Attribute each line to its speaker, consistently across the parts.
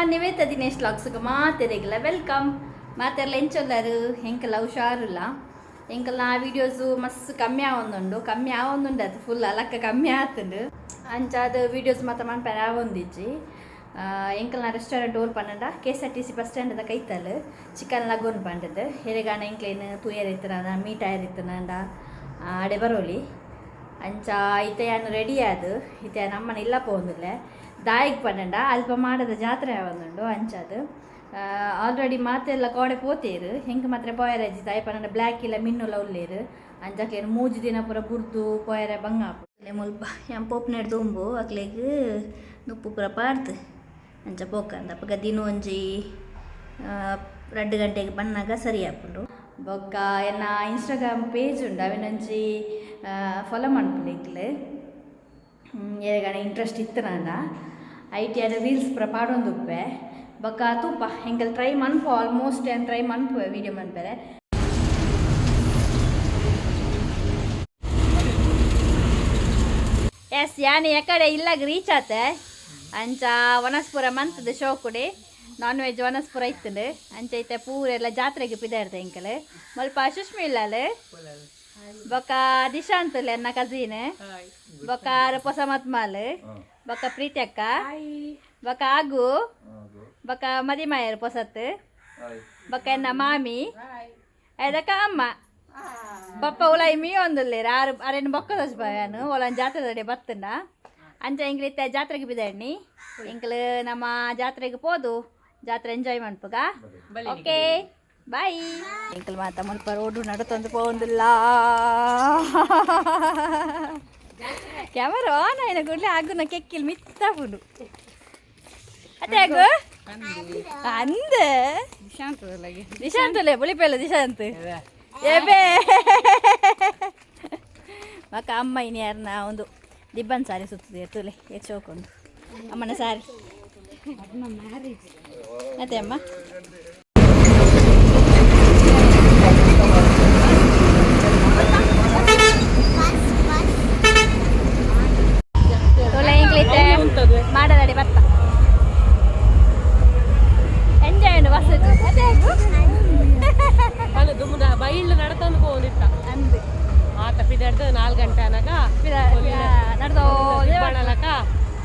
Speaker 1: Niveditha Dinesh ವ್ಲಾಗ್ಸ್ಗೆ ಮಾತೆರೆಗಿಲ್ಲ welcome ಮಾತೆರ್ಲ ಎಂಚೊಲ್ಲರು ಹೆಂಕಲ್ಲ ಹುಷಾರಿಲ್ಲ ಹೆಂಕಲ್ಲ videos ಮಸ್ತ್ ಕಮ್ಮಿ ಆವೊಂದುಂಡು ಅದು ಫುಲ್ ಅಲಕ್ಕ ಕಮ್ಮಿ ಆತುಂಡು ಅಂಚಾದ ವೀಡಿಯೋಸ್ ಮಾತ್ರ ಮನ್ಪರ ಆವೊಂದಿಜ್ಜಿ ಎಂಕಲ್ನ ರೆಸ್ಟೋರೆಂಟ್ ಓಲ್ ಪಂಡ KSRTC ಬಸ್ ಸ್ಟ್ಯಾಂಡ್ ಕೈತಲ್ ಚಿಕನ್ ಲಗೋನ್ ಪಂಡದು ಹೆರೆಗಾಣ ಎಂಕ್ಲೇನು ತೂಯರ್ ಇತ್ತನ ಮೀಟ್ ಆಯರ್ ಇತ್ತನಂಡ ಅಡೆ ಬರೋಲಿ ಅಂಚ ಇತೆಯನ್ನು ರೆಡಿ ಆದು ಇತೆ ನಮ್ಮನ ಇಲ್ಲ ಪೋಂದಿಲ್ಲ ದಾಯಿಗೆ ಪಂಡ ಅಲ್ಪ ಮಾಡದ ಜಾತ್ರೆ ಆವೊಂದುಂಡು ಅಂಚದು ಆಲ್ರೆಡಿ ಮಾತೆಲ್ಲ ಕೋಡೆ ಪೋತೇರು ಹೆಂಗೆ ಮಾತ್ರ ಪೋಯರಜ್ಜಿ ತಾಯಿ ಪಂಡ ಬ್ಲ್ಯಾಕ್ ಇಲ್ಲ ಮಿನ್ನುಲ ಉಲ್ಲೇರು ಅಂಚಕ್ಲೇನು 3 ದಿನ ಪೂರ ಬುರ್ದು ಪೋಯರ ಬಂಗಾಪು ಮುಲ್ಪ ಎಂ ಪೋಪ್ನೆಡ್ ತುಂಬು ಅಕ್ಲೆಗ್ ನುಪ್ಪು ಪೂರ ಪಾಡ್ದು ಅಂಚ ಪೋಕಂದ ಅಪ್ಪಗ ದಿನ ಒಂಜಿ 2 ಗಂಟೆಗೆ ಬಣ್ಣಾಗ ಸರಿ ಹಾಕೊಂಡು ಬೊಕ್ಕ ಎನ್ನ ಇನ್ಸ್ಟಾಗ್ರಾಮ್ ಪೇಜ್ ಉಂಡು ಅವಿನೊಂಜಿ ಫಾಲೋ ಮನ್ಪುಲಿಕ್ಲೆ ಏಗಣ ಇಂಟ್ರೆಸ್ಟ್ ಇತ್ತನಂಡ ಐಟಿ ಅದ ರೀಲ್ಸ್ ಪೂರ ಪಾಡೊಂದುಪ್ಪೆ ಬೊಕ್ಕ ತೂಪ ಹೆಂಗೆಲ್ಲ ಟ್ರೈ ಮನ್ಪು ಆಲ್ಮೋಸ್ಟ್ ಏನು ಟ್ರೈ ಮನ್ಪು ವೀಡಿಯೋ ಮನ್ಪೆರೆ ಎಸ್ ಯಾನು ಎಕಡೆ ಇಲ್ಲಾಗ ರೀಚ್ ಆತೆ ಅಂಚ ವನಸ್ಪುರ ಮಂತದ ಶೋ ಕುಡಿ ನಾನ್ ವೆಜ್ ವನಸ್ಪುರ ಇತ್ತಂಡು ಅಂಚ ಐತೆ ಪೂರೆಲ್ಲ ಜಾತ್ರೆಗೆ ಪಿದಾಡ್ದೆ ಎಂಕಲ್ ಮಲ್ಪ ಸುಷ್ಮಿ ಇಲ್ಲಲ್ಲ ಬೊಕ್ಕ ದಿಶಾಂತಲೆ ನನ್ನ ಕಸೀನ್ ಬೊಕ್ಕ ಪೊಸಮತ್ ಮಾಲ್ ಬೊಕ್ಕ ಪ್ರೀತಿ ಅಕ್ಕ ಬೊಕ್ಕ ಆಗು ಬೊಕ್ಕ ಮದಿಮಾಯರ್ ಪೊಸತ್ ಬೊಕ್ಕ ಎನ್ನ ಮಾಮಿ ಅದಕ್ಕ ಅಮ್ಮ ಪಪ್ಪ ಉಲಾಯಿ ಮೀ ಒಂದುಲ್ಲೇರು ಅರೆನ್ ಬೊಕ್ಕ ದೋಸ್ಬಾನು ಒಲನ್ ಜಾತ್ರೆ ಬತ್ತಂಡ ಅಂಚ ಎಂಗ್ಲಿತ್ತೆ ಜಾತ್ರೆಗೆ ಬಿದ್ದಾಡ್ನಿ ಎಂಕ್ಲು ನಮ್ಮ ಜಾತ್ರೆಗೆ ಪೋದು ಜಾತ್ರೆ ಎಂಜಾಯ್ ಮನ್ಪುಗ ಓಕೆ ಬಾಯ್ ಎಂಕ್ಲು ಮಾತ ಮುಲ್ಪ ರೋಡು ನಡುತ್ತೊಂದು ಪೋಂದಿಲ್ಲ ಕ್ಯಾಮರಾ ಆನ್ ಆಯ್ನ ಕೂಡಲೇ ಆಗುನ ಕೆಕ್ಕಿಲ್ ಮಿತ್ತಾಪುಡು ಅತ್ತೆ ಆಗು ಅಂದ ದಿಶಾಂತಲೆ ಬುಳಿಪೆಲ್ಲ ದಿಶಾಂತ್ ಏಬೇ ಮಕ್ಕ ಅಮ್ಮ ಇನ್ನು ಯಾರನ್ನ ಒಂದು ದಿಬ್ಬನ್ ಸಾರಿ ಸುತ್ತದೆ ತುಲೆ ಹೆಚ್ಚು ಹೋಗ್ಕೊಂಡು ಅಮ್ಮನ ಸಾರಿ ಅದೇ ಅಮ್ಮ ತುಲೆ ಇಂಗ್ಲೀಷ್ ಮಾಡದಡಿ ಬತ್ತ ಎಂಜಾಯ್ ಉಂಟು ಬಸ್ ಅದೇ
Speaker 2: ಬೈళ్ళు ನಡ್ಕೊಂಡು ಹೋಗಿತ್ತ ಅಂದು ಆತ ಪಿದಡ್ದು 4 ಗಂಟೆ ಅನಗ
Speaker 1: ನಡ್ದೋ
Speaker 2: ಬಣಲಕ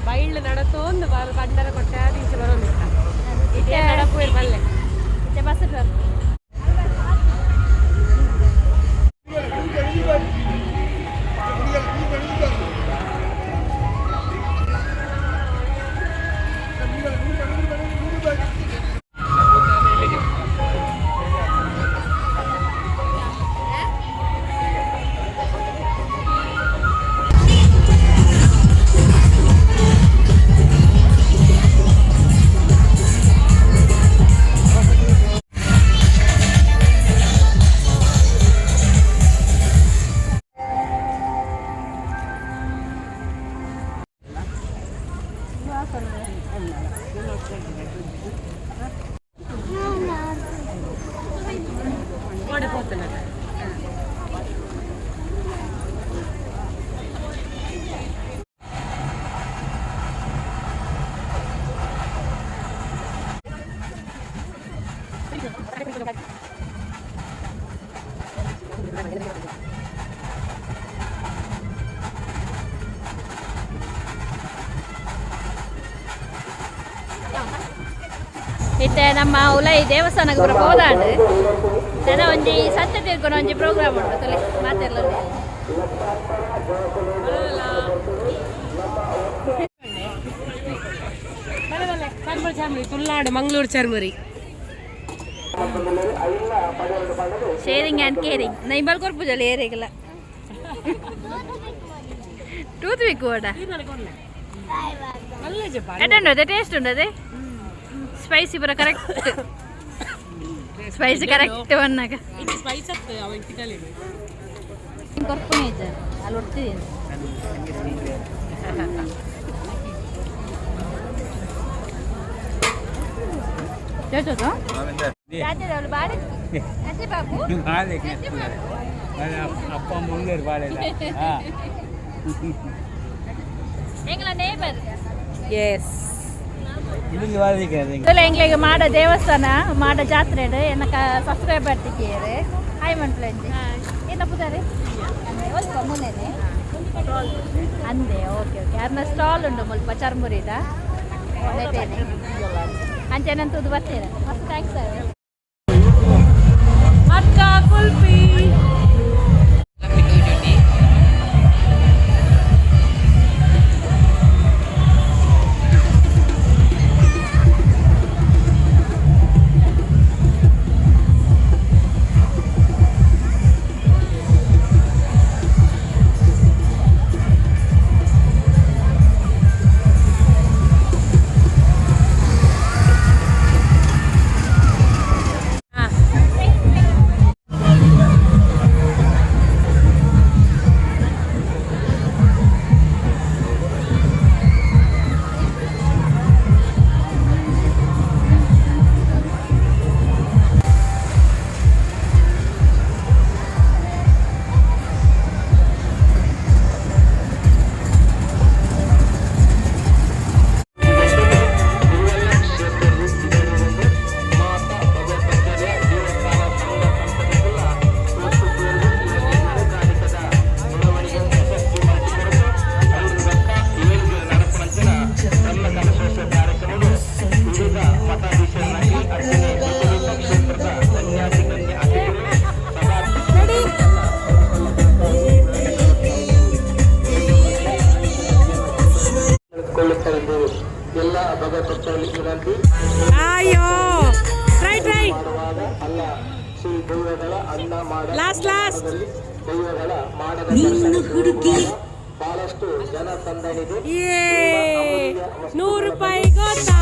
Speaker 2: ಬೈళ్ళు ನಡತೋಂದು ಬಂಡರ ಕೊಟ್ಟೆ ಈಚ ಬರೋದಿತ್ತ ಇದೇ ನಡಪು ಬಲ್ಲೆ
Speaker 1: ಬಸ್ ಇತ್ತೆ ನಮ್ಮ ಉಲೈ ದೇವಸ್ಥಾನಕ್ಕೆ ಪೂರ ಹೋದಾಂಡು ನನ್ನ ಒಂಜಿ ಸತ್ಯ ತಿಳ್ಕೊಂಡು ಒಂಜಿ ಪ್ರೋಗ್ರಾಮ್ ಉಂಟು ತುಲೆ ಮಾತೆಲ್ಲ
Speaker 2: ತುಳ್ನಾಡು Mangaluru churmuri
Speaker 1: sharing and caring ನೈ ಬಲ್ಕೊರ್ಪುಜಲ್ಲ ಏರಿಗಲ್ಲ ಟೂತ್ ವೀಕ್ ಓಡ ಎಟ್ಟುಂಡು ಅದೇ ಟೇಸ್ಟ್ ಉಂಡು ಅದೇ ಸ್ಪೈಸಿ ಪೂರ ಕರೆಕ್ಟ್ ಸ್ಪೈಸಿ ಕರೆಕ್ಟ್ ಬನ್ನಾಗ
Speaker 2: ಸ್ಪೈಸ್
Speaker 1: ಕೊರ್ಪುನೆ ಇದ್ದ ಅಲ್ಲಿ ಹೊಡ್ತಿದ್ದೀನಿ ಚೋಚೋದು ರಾಜ್ಯದವಳು ಬಾಳೆ ಅಜ್ಜಿ ಬಾಬು
Speaker 3: ಅಪ್ಪ ಮುಳ್ಳೇರು ಬಾಳೆ
Speaker 1: ಎಂಗ್ಲ ನೇಬರ್
Speaker 2: ಎಸ್
Speaker 1: ಇದೆಲ್ಲ ಎಂಗ್ಲಿಗೆ ಮಾಡ ದೇವಸ್ಥಾನ ಮಾಡ ಜಾತ್ರೆ ಎನ್ನಕ ಸಬ್ಸ್ಕ್ರೈಬರ್ ತಿಕ್ಕಿಯರೆ ಹಾಯ್ ಮನ್ಪ್ಲಂಜಿ ಏನ ಪುದಾರೆ ಒಲ್ಪ ಮುನೇನೆ ಅಂದೆ ಓಕೆ ಓಕೆ ಅರ್ನ ಸ್ಟಾಲ್ ಉಂಡು ಮುಲ್ಪ ಚರ್ಮುರಿದ ನೆಟ್ಟೇನೆ ಅಂಚೆನಂತದ್ದು ಬರ್ತೇನೆ ಮಸ್ತ್ ಥ್ಯಾಂಕ್ಸ್ ಸರ್
Speaker 2: ಅಕ್ಕ ಕುಲ್ಫಿ ಅಯ್ಯೋ ಟ್ರೈ ಟ್ರೈ ಲಾಸ್ಟ್ ಲಾಸ್ಟ್ ₹100 ಗೊತ್ತಾ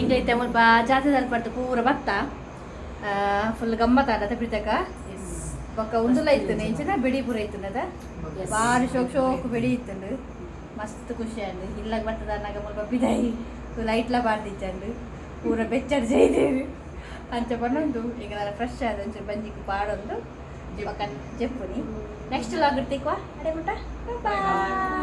Speaker 1: ಈಗೈತೆ ಮುಲ್ಪ ಜಾತ್ರೆದಲ್ಲಿ ಪಟ್ಟು ಪೂರ ಭತ್ತ ಫುಲ್ ಗಮ್ಮತ್ ಆಡದ ಬಿಡ್ತಕ ಬೊಕ್ಕ ಉಂದುಲ ಇತ್ತು ಎಂಚಿನ ಬೆಡಿ ಪೂರ ಇತ್ತು ಅದ ಬಾರಿ ಶೋಕ್ ಬೆಡಿ ಇತ್ತು ಮಸ್ತ್ ಖುಷಿ ಅಂಡು ಇಲ್ಲಾಗ ಬರ್ತದ ಅನ್ನಗ ಮುಲ್ಪ ಬಿದಾಯಿ ಲೈಟ್ಲ ಬಾರ್ದಿಚ್ಚಂಡು ಪೂರ ಬೆಚ್ಚಡ್ ചെയ്തേರು ಅಂಚ ಬನ್ನೊಂದು ಈಗ ನಾನು ಫ್ರೆಶ್ ಆದ ಒಂಚೂರು ಬಂಜಿಗೆ ಪಾಡೊಂದು ಪಕ್ಕ ಜಪ್ಪುನಿ ನೆಕ್ಸ್ಟ್ ಲಾಗ್ ಇರ್ತಿಕ್ವಾ ಅಡೆ ಮುಟ್ಟ ಬಾಯ್